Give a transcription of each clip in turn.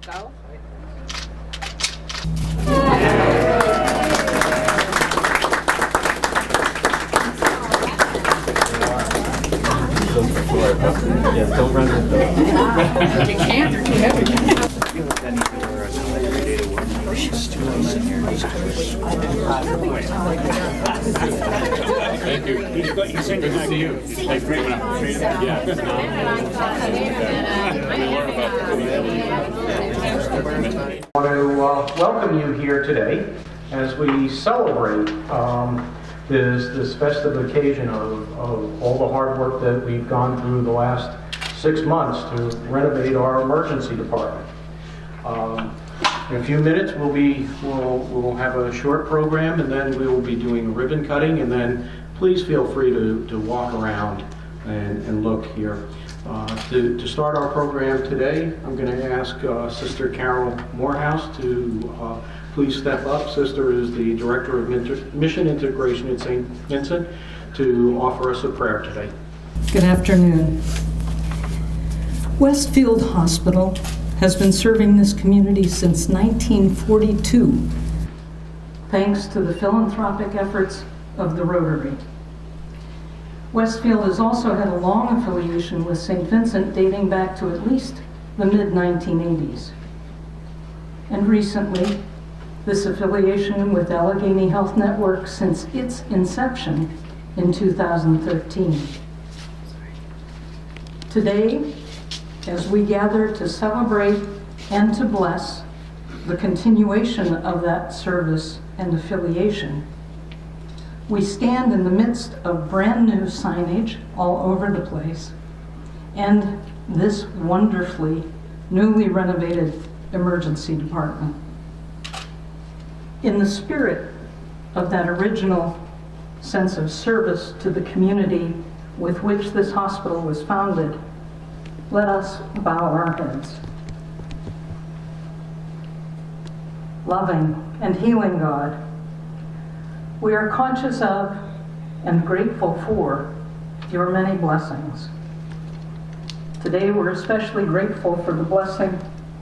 Go. Yes, don't run with those. You can't, you're too heavy. Thank you. He's good to see you. Like, great one. Yeah. I want to welcome you here today as we celebrate this festive occasion of all the hard work that we've gone through the last 6 months to renovate our emergency department. In a few minutes we'll have a short program, and then we will be doing ribbon cutting, and then please feel free to walk around and look here. To start our program today, I'm going to ask Sister Carol Morehouse to please step up. Sister is the Director of Mission Integration at St. Vincent, to offer us a prayer today. Good afternoon. Westfield Hospital has been serving this community since 1942, thanks to the philanthropic efforts of the Rotary. Westfield has also had a long affiliation with St. Vincent dating back to at least the mid-1980s. And recently, this affiliation with Allegheny Health Network since its inception in 2013. Today, as we gather to celebrate and to bless the continuation of that service and affiliation, we stand in the midst of brand new signage all over the place and this wonderfully newly renovated emergency department. In the spirit of that original sense of service to the community with which this hospital was founded, let us bow our heads. Loving and healing God, we are conscious of and grateful for your many blessings. Today we're especially grateful for the blessing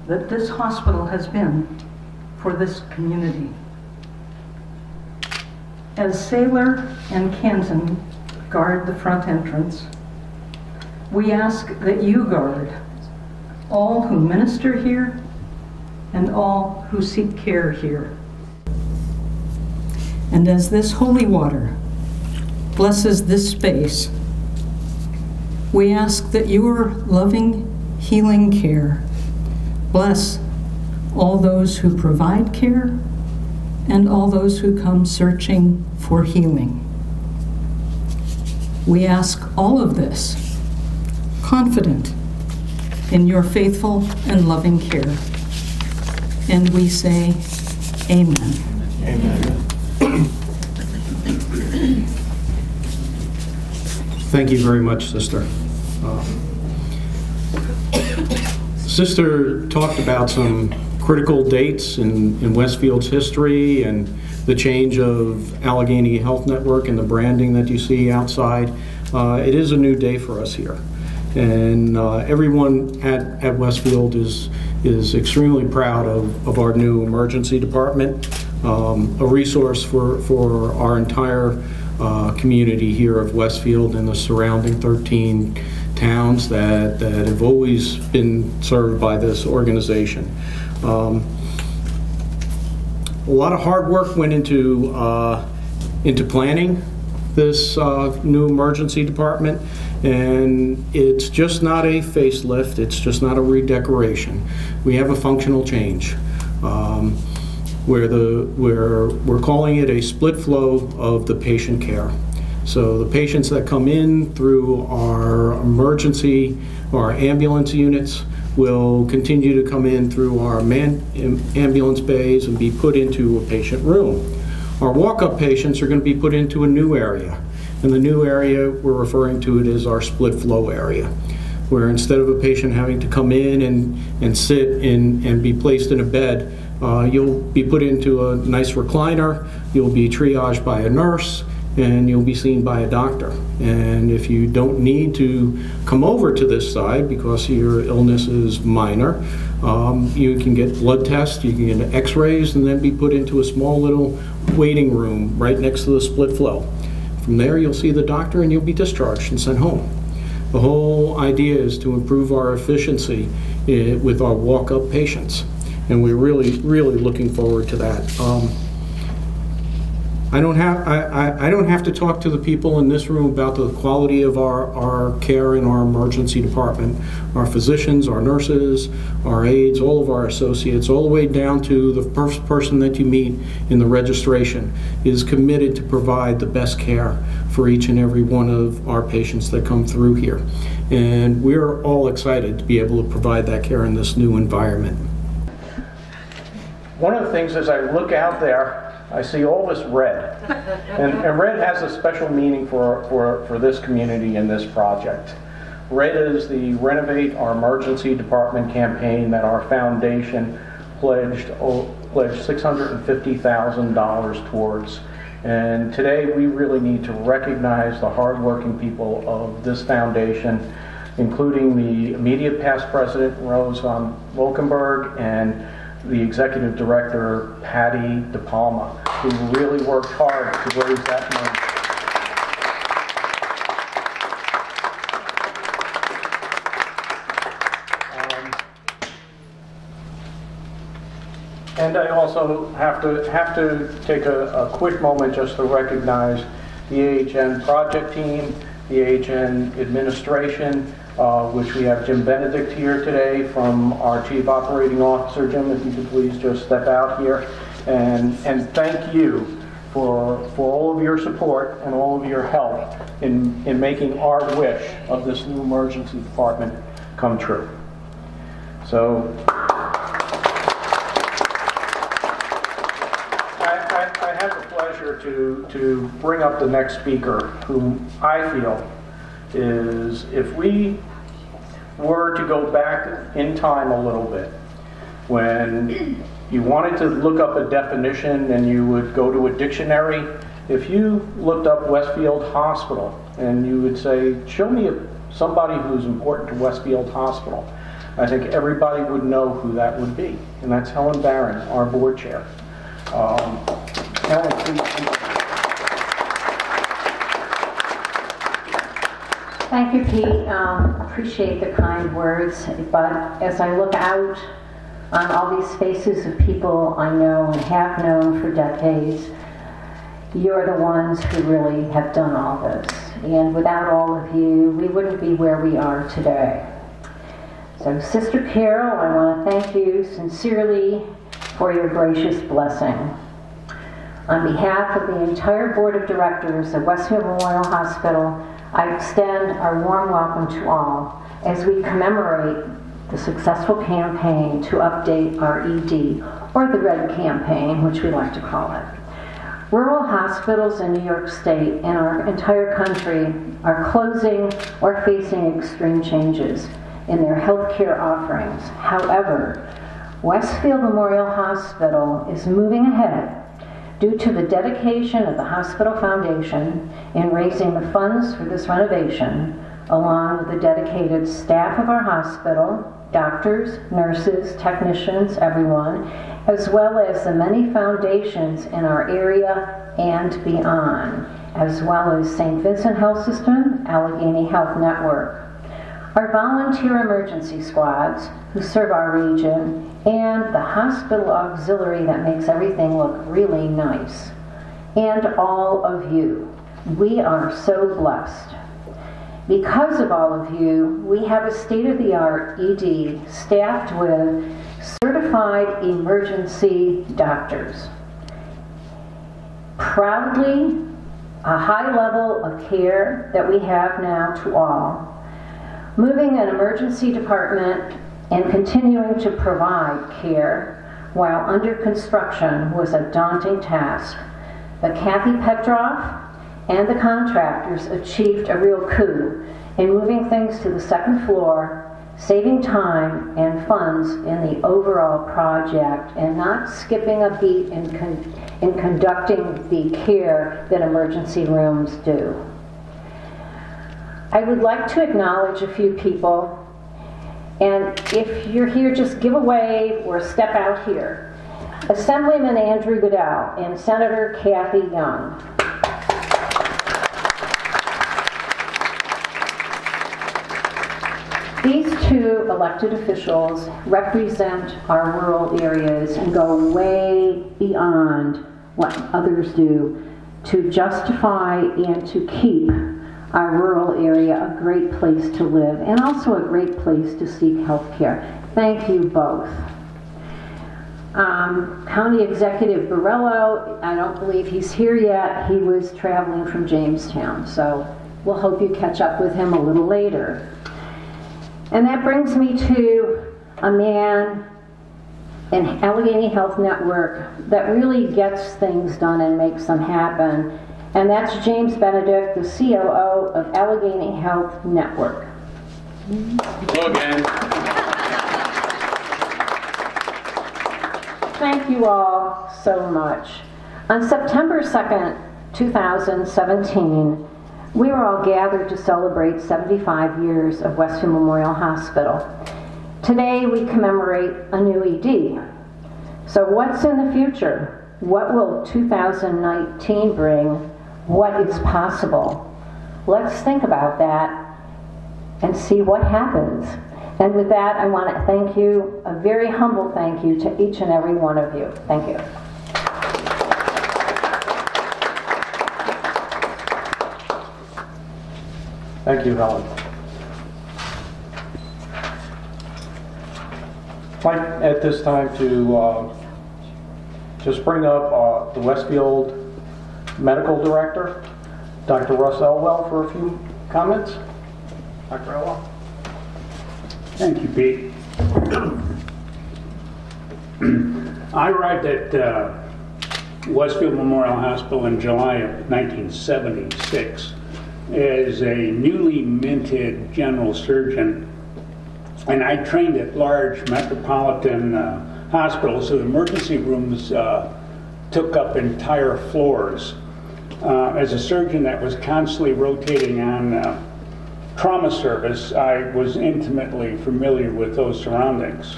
that this hospital has been for this community. As Saylor and Canton guard the front entrance, we ask that you guard all who minister here and all who seek care here. And as this holy water blesses this space, we ask that your loving, healing care bless all those who provide care and all those who come searching for healing. We ask all of this, confident in your faithful and loving care. And we say, Amen. Amen. Thank you very much, Sister. Sister talked about some critical dates in Westfield's history and the change of Allegheny Health Network and the branding that you see outside. It is a new day for us here. And everyone at Westfield is extremely proud of our new emergency department, a resource for our entire community here of Westfield and the surrounding 13 towns that have always been served by this organization. A lot of hard work went into planning this new emergency department, and it's just not a facelift, it's just not a redecoration. We have a functional change where we're calling it a split flow of the patient care. So the patients that come in through our emergency or ambulance units will continue to come in through our ambulance bays and be put into a patient room. Our walk-up patients are going to be put into a new area. And the new area, we're referring to it as our split flow area, where instead of a patient having to come in and sit and be placed in a bed, you'll be put into a nice recliner, you'll be triaged by a nurse, and you'll be seen by a doctor. And if you don't need to come over to this side because your illness is minor, you can get blood tests, you can get x-rays, and then be put into a small little waiting room right next to the split flow. From there, you'll see the doctor and you'll be discharged and sent home. The whole idea is to improve our efficiency with our walk-up patients, and we're really looking forward to that. I don't have to talk to the people in this room about the quality of our care in our emergency department. Our physicians, our nurses, our aides, all of our associates, all the way down to the first person that you meet in the registration, is committed to provide the best care for each and every one of our patients that come through here. And we're all excited to be able to provide that care in this new environment. One of the things as I look out there, I see all this red, and red has a special meaning for this community and this project. Red is the Renovate Our Emergency Department campaign that our foundation pledged $650,000 towards. And today we really need to recognize the hardworking people of this foundation, including the immediate past president, Rose von Wolkenberg, and the executive director, Patty DePalma, who really worked hard to raise that money. And I also have to take a quick moment just to recognize the AHN project team, the AHN administration, which we have Jim Benedict here today from our Chief Operating Officer. Jim, if you could please just step out here. And thank you for all of your support and all of your help in making our wish of this new emergency department come true. So I have the pleasure to bring up the next speaker, whom I feel is, if we were to go back in time a little bit, when you wanted to look up a definition and you would go to a dictionary, if you looked up Westfield Hospital and you would say, show me somebody who's important to Westfield Hospital, I think everybody would know who that would be, and that's Helen Barron, our board chair. Helen, please. Thank you, Pete. Appreciate the kind words, but as I look out on all these faces of people I know and have known for decades, you're the ones who really have done all this. And without all of you, we wouldn't be where we are today. So, Sister Carol, I want to thank you sincerely for your gracious blessing. On behalf of the entire Board of Directors of Westfield Memorial Hospital, I extend our warm welcome to all as we commemorate the successful campaign to update our ED, or the RED campaign, which we like to call it. Rural hospitals in New York State and our entire country are closing or facing extreme changes in their healthcare offerings. However, Westfield Memorial Hospital is moving ahead due to the dedication of the Hospital Foundation in raising the funds for this renovation, along with the dedicated staff of our hospital, doctors, nurses, technicians, everyone, as well as the many foundations in our area and beyond, as well as St. Vincent Health System, Allegheny Health Network. Our volunteer emergency squads who serve our region, and the hospital auxiliary that makes everything look really nice. And all of you. We are so blessed. Because of all of you, we have a state-of-the-art ED staffed with certified emergency doctors. Proudly, a high level of care that we have now to all. Moving an emergency department and continuing to provide care while under construction was a daunting task. But Kathy Petroff and the contractors achieved a real coup in moving things to the second floor, saving time and funds in the overall project and not skipping a beat in conducting the care that emergency rooms do. I would like to acknowledge a few people, and if you're here, just give a wave or step out here. Assemblyman Andrew Goodell and Senator Cathy Young. These two elected officials represent our rural areas and go way beyond what others do to justify and to keep our rural area a great place to live and also a great place to seek health care. Thank you both. County Executive Borrello, I don't believe he's here yet. He was traveling from Jamestown, so we'll hope you catch up with him a little later. And that brings me to a man in Allegheny Health Network that really gets things done and makes them happen. And that's James Benedict, the COO of Allegheny Health Network. Hello again. Thank you all so much. On September 2nd, 2017, we were all gathered to celebrate 75 years of Westfield Memorial Hospital. Today we commemorate a new ED. So what's in the future? What will 2019 bring? What is possible? Let's think about that and see what happens. And with that, I want to thank you, a very humble thank you to each and every one of you. Thank you. Thank you, Helen. I'd like at this time to just bring up the Westfield Medical Director, Dr. Russ Elwell, for a few comments. Dr. Elwell. Thank you, Pete. I arrived at Westfield Memorial Hospital in July of 1976 as a newly minted general surgeon, and I trained at large metropolitan hospitals, so the emergency rooms took up entire floors. As a surgeon that was constantly rotating on trauma service, I was intimately familiar with those surroundings.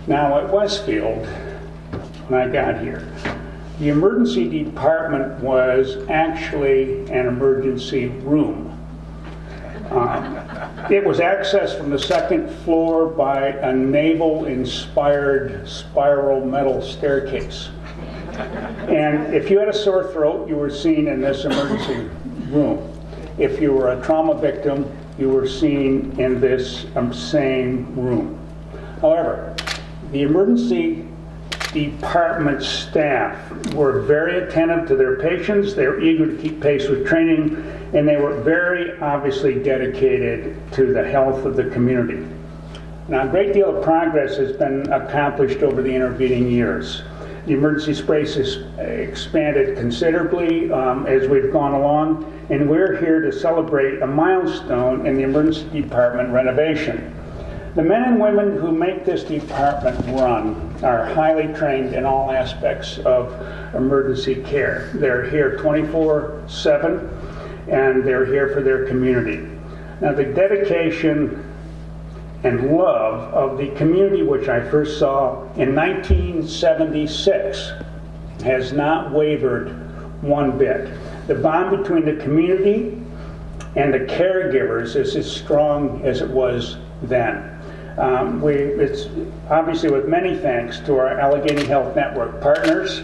Now at Westfield, when I got here, the emergency department was actually an emergency room. It was accessed from the second floor by a naval-inspired spiral metal staircase. And if you had a sore throat, you were seen in this emergency room. If you were a trauma victim, you were seen in this same room. However, the emergency department staff were very attentive to their patients. They were eager to keep pace with training, and they were very obviously dedicated to the health of the community. Now, a great deal of progress has been accomplished over the intervening years. The emergency space has expanded considerably as we've gone along, and we're here to celebrate a milestone in the emergency department renovation. The men and women who make this department run are highly trained in all aspects of emergency care. They're here 24/7, and they're here for their community. Now, the dedication and love of the community, which I first saw in 1976, has not wavered one bit. The bond between the community and the caregivers is as strong as it was then. It's obviously with many thanks to our Allegheny Health Network partners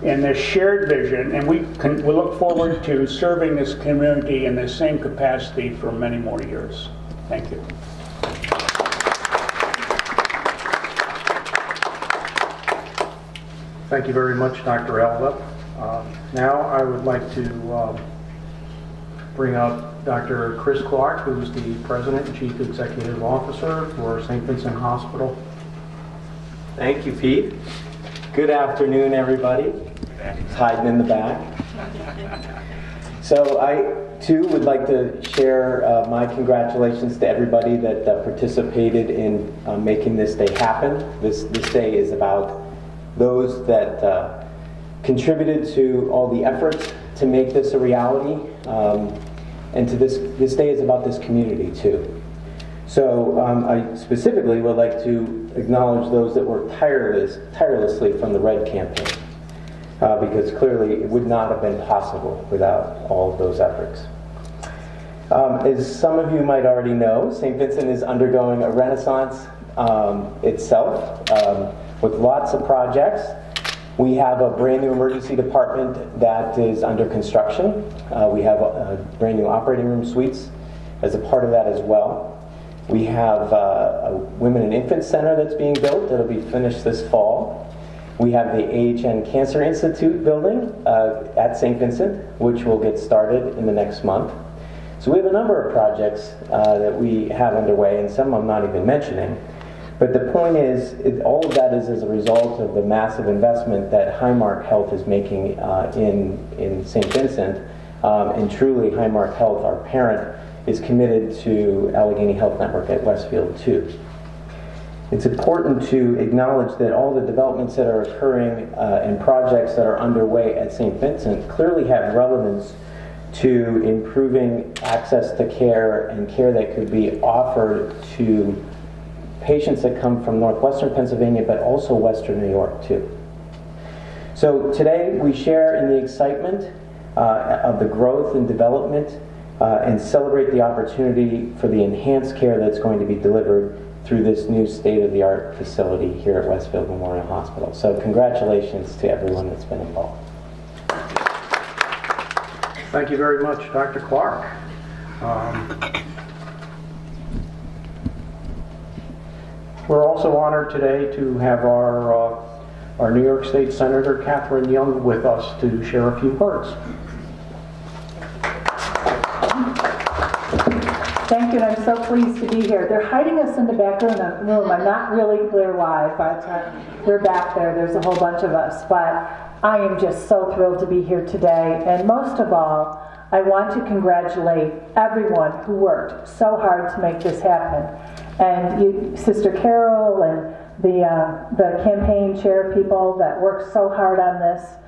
and this shared vision, and we look forward to serving this community in the same capacity for many more years. Thank you. Thank you very much, Dr. Elwell. Now I would like to bring up Dr. Chris Clark, who's the President and Chief Executive Officer for St. Vincent Hospital. Thank you, Pete. Good afternoon, everybody. It's hiding in the back. So I, too, would like to share my congratulations to everybody that participated in making this day happen. This day is about those that contributed to all the efforts to make this a reality. And to this day is about this community, too. So I specifically would like to acknowledge those that worked tirelessly from the Red campaign. Because clearly it would not have been possible without all of those efforts. As some of you might already know, St. Vincent is undergoing a renaissance itself with lots of projects. We have a brand new emergency department that is under construction. We have brand new operating room suites as a part of that as well. We have a Women and Infant Center that's being built that'll be finished this fall. We have the AHN Cancer Institute building at St. Vincent, which will get started in the next month. So we have a number of projects that we have underway, and some I'm not even mentioning. But the point is, all of that is as a result of the massive investment that Highmark Health is making in St. Vincent. And truly, Highmark Health, our parent, is committed to Allegheny Health Network at Westfield, too. It's important to acknowledge that all the developments that are occurring and projects that are underway at St. Vincent clearly have relevance to improving access to care and care that could be offered to patients that come from northwestern Pennsylvania, but also western New York, too. So today we share in the excitement of the growth and development and celebrate the opportunity for the enhanced care that's going to be delivered through this new state-of-the-art facility here at Westfield Memorial Hospital. So congratulations to everyone that's been involved. Thank you very much, Dr. Clark. We're also honored today to have our New York State Senator Catharine Young with us to share a few words. Thank you, and I'm so pleased to be here. They're hiding us in the back room. I'm not really clear why, but we're back there. There's a whole bunch of us. But I am just so thrilled to be here today. And most of all, I want to congratulate everyone who worked so hard to make this happen. And you, Sister Carol, and the campaign chair people that worked so hard on this.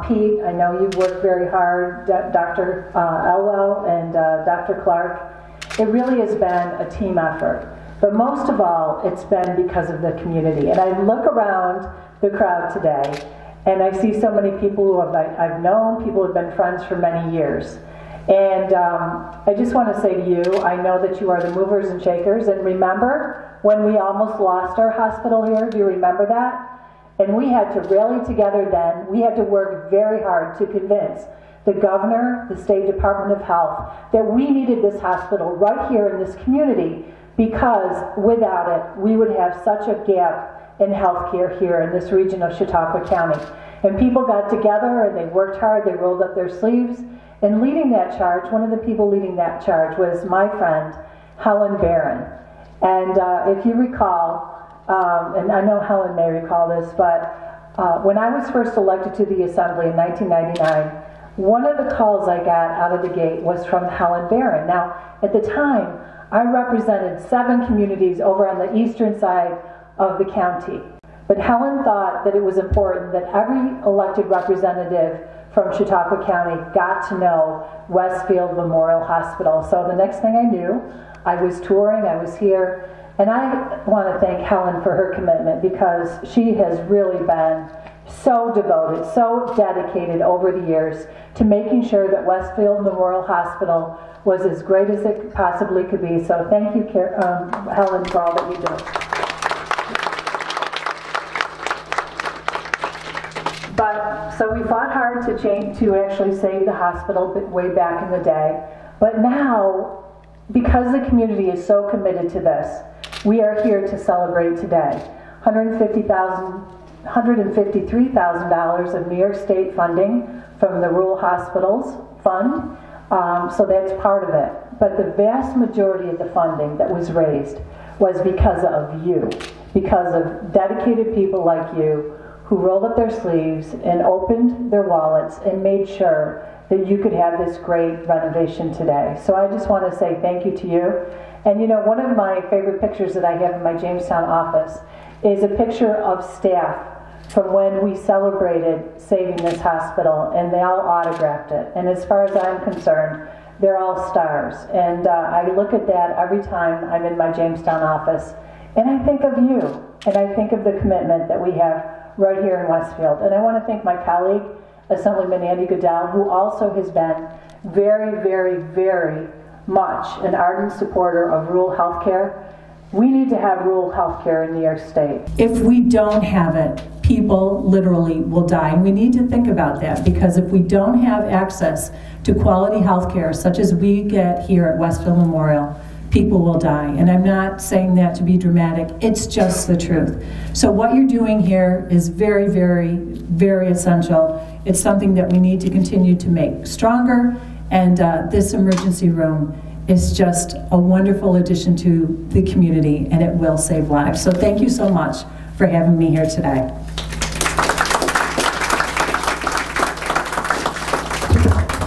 Pete, I know you've worked very hard. Dr. Elwell and Dr. Clark. It really has been a team effort. But most of all, it's been because of the community. And I look around the crowd today, and I see so many people who I've known, people who have been friends for many years. And I just want to say to you, I know that you are the movers and shakers. And remember when we almost lost our hospital here? Do you remember that? And we had to rally together then. We had to work very hard to convince the governor, the State Department of Health, that we needed this hospital right here in this community, because without it, we would have such a gap in healthcare here in this region of Chautauqua County. And people got together and they worked hard, they rolled up their sleeves. And leading that charge, one of the people leading that charge was my friend, Helen Barron. And if you recall, and I know Helen may recall this, but when I was first elected to the Assembly in 1999, one of the calls I got out of the gate was from Helen Barron. Now, at the time, I represented 7 communities over on the eastern side of the county. But Helen thought that it was important that every elected representative from Chautauqua County got to know Westfield Memorial Hospital. So the next thing I knew, I was touring, I was here, and I want to thank Helen for her commitment, because she has really been so devoted, so dedicated over the years to making sure that Westfield Memorial Hospital was as great as it possibly could be. So thank you, Helen, for all that you do. But so we fought hard to actually save the hospital way back in the day. But now, because the community is so committed to this, we are here to celebrate today. $153,000 of New York State funding from the Rural Hospitals Fund, so that's part of it. But the vast majority of the funding that was raised was because of you, because of dedicated people like you who rolled up their sleeves and opened their wallets and made sure that you could have this great renovation today. So I just want to say thank you to you. And you know, one of my favorite pictures that I have in my Jamestown office is a picture of staff from when we celebrated saving this hospital, and they all autographed it. And as far as I'm concerned, they're all stars. And I look at that every time I'm in my Jamestown office, and I think of you, and I think of the commitment that we have right here in Westfield. And I want to thank my colleague, Assemblyman Andy Goodell, who also has been very, very, very much an ardent supporter of rural health care. We need to have rural health care in New York State. If we don't have it, people literally will die. And we need to think about that, because if we don't have access to quality health care, such as we get here at Westfield Memorial, people will die. And I'm not saying that to be dramatic, it's just the truth. So what you're doing here is very, very, very essential. It's something that we need to continue to make stronger, and this emergency room is just a wonderful addition to the community, and it will save lives. So thank you so much for having me here today.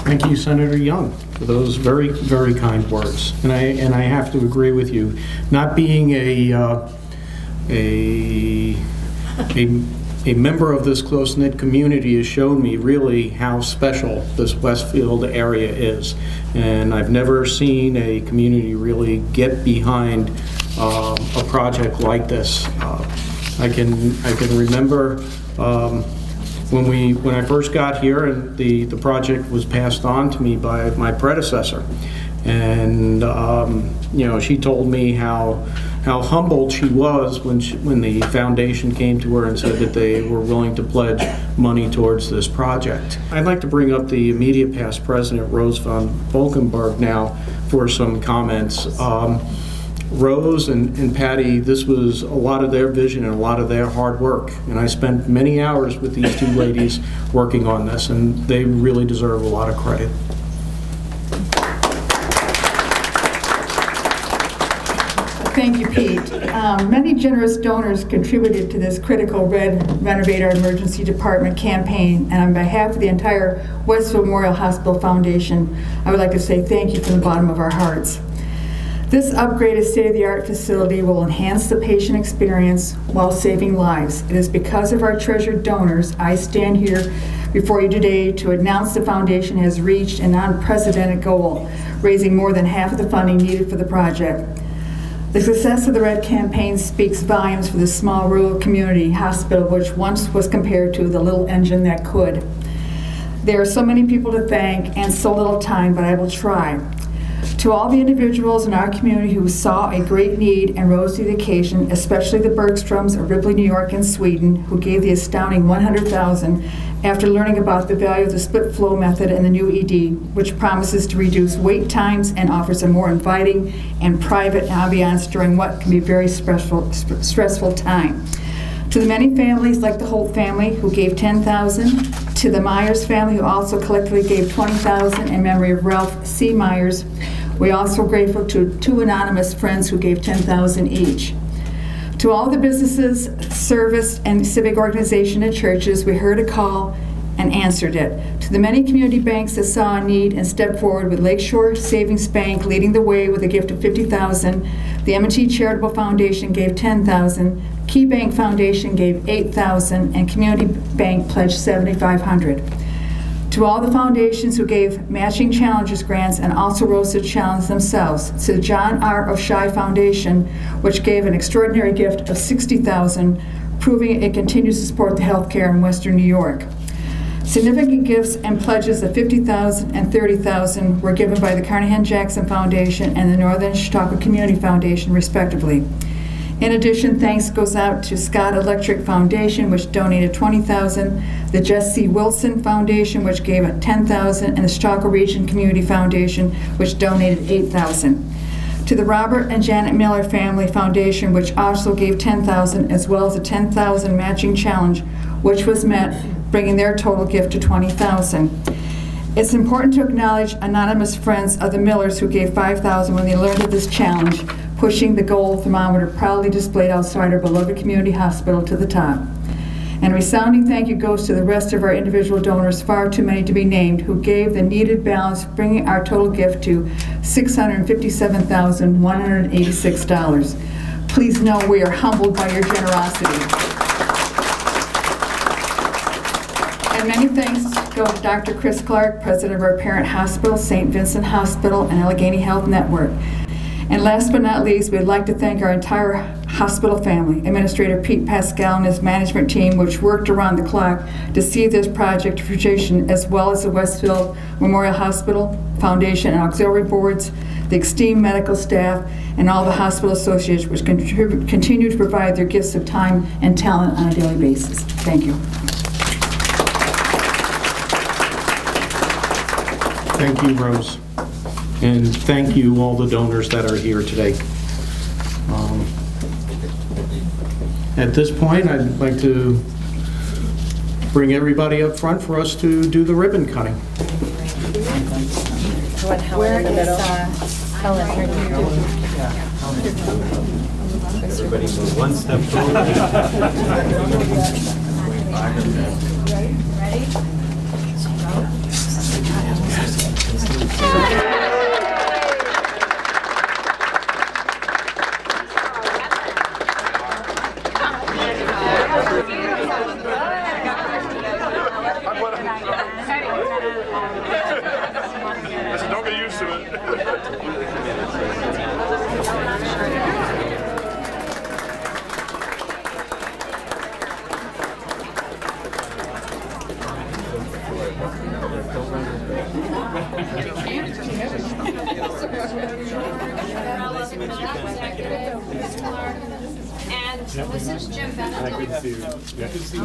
Thank you, Senator Young, for those very, very kind words. And I have to agree with you. Not being a member of this close-knit community has shown me really how special this Westfield area is. And I've never seen a community really get behind a project like this. I can remember when I first got here, and the project was passed on to me by my predecessor, and you know, she told me how humbled she was when the foundation came to her and said that they were willing to pledge money towards this project. I'd like to bring up the immediate past president, Rose von Volkenberg, now for some comments. Rose and Patty, this was a lot of their vision and a lot of their hard work, and I spent many hours with these two ladies working on this, and they really deserve a lot of credit. Thank you, Pete. Many generous donors contributed to this critical Renovate Our Emergency Department campaign, and on behalf of the entire Westfield Memorial Hospital Foundation, I would like to say thank you from the bottom of our hearts. This upgraded state-of-the-art facility will enhance the patient experience while saving lives. It is because of our treasured donors I stand here before you today to announce the foundation has reached an unprecedented goal, raising more than half of the funding needed for the project. The success of the Red campaign speaks volumes for this small rural community hospital, which once was compared to the little engine that could. There are so many people to thank and so little time, but I will try. To all the individuals in our community who saw a great need and rose to the occasion, especially the Bergstroms of Ripley, New York and Sweden, who gave the astounding $100,000 after learning about the value of the split flow method and the new ED, which promises to reduce wait times and offers a more inviting and private ambiance during what can be a very stressful time. To the many families like the Holt family who gave $10,000, to the Myers family who also collectively gave $20,000 in memory of Ralph C. Myers, we're also grateful to two anonymous friends who gave $10,000 each. To all the businesses, service, and civic organization and churches, we heard a call and answered it. To the many community banks that saw a need and stepped forward, with Lakeshore Savings Bank leading the way with a gift of $50,000, the M&T Charitable Foundation gave $10,000, Key Bank Foundation gave $8,000, and Community Bank pledged $7,500. To all the foundations who gave matching challenges grants and also rose to challenge themselves, to the John R. O'Shea Foundation, which gave an extraordinary gift of $60,000, proving it continues to support the healthcare in Western New York. Significant gifts and pledges of $50,000 and $30,000 were given by the Carnahan-Jackson Foundation and the Northern Chautauqua Community Foundation, respectively. In addition, thanks goes out to Scott Electric Foundation, which donated $20,000, the Jess C. Wilson Foundation, which gave $10,000, and the Chautauqua Region Community Foundation, which donated $8,000. To the Robert and Janet Miller Family Foundation, which also gave $10,000, as well as a $10,000 matching challenge, which was met, bringing their total gift to $20,000. It's important to acknowledge anonymous friends of the Millers who gave $5,000 when they learned of this challenge, pushing the gold thermometer proudly displayed outside our beloved community hospital to the top. And a resounding thank you goes to the rest of our individual donors, far too many to be named, who gave the needed balance, bringing our total gift to $657,186. Please know we are humbled by your generosity. And many thanks go to Dr. Chris Clark, president of our parent hospital, St. Vincent Hospital and Allegheny Health Network. And last but not least, we'd like to thank our entire hospital family, Administrator Pete Pascal and his management team, which worked around the clock to see this project to fruition, as well as the Westfield Memorial Hospital Foundation and auxiliary boards, the esteemed medical staff, and all the hospital associates which continue to provide their gifts of time and talent on a daily basis. Thank you. Thank you, Rose. And thank you, all the donors that are here today. At this point, I'd like to bring everybody up front for us to do the ribbon cutting. Where in the middle? Helen. Everybody move one step forward. Ready? Don't get used to it. And this is Jim Benedict. Good to see you. Yeah, good to see you.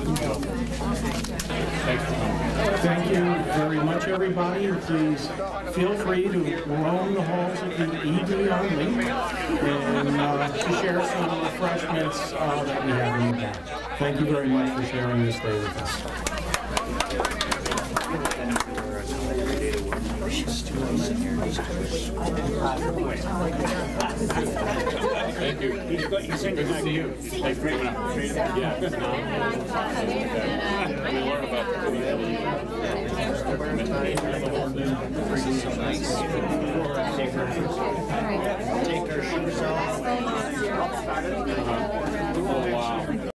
Thank you very much, everybody. Please feel free to roam the halls of the ED only and to share some of the refreshments that we have in the back. Thank you very much for sharing this day with us. Thank you. Good to see you. Like, great one. Yeah.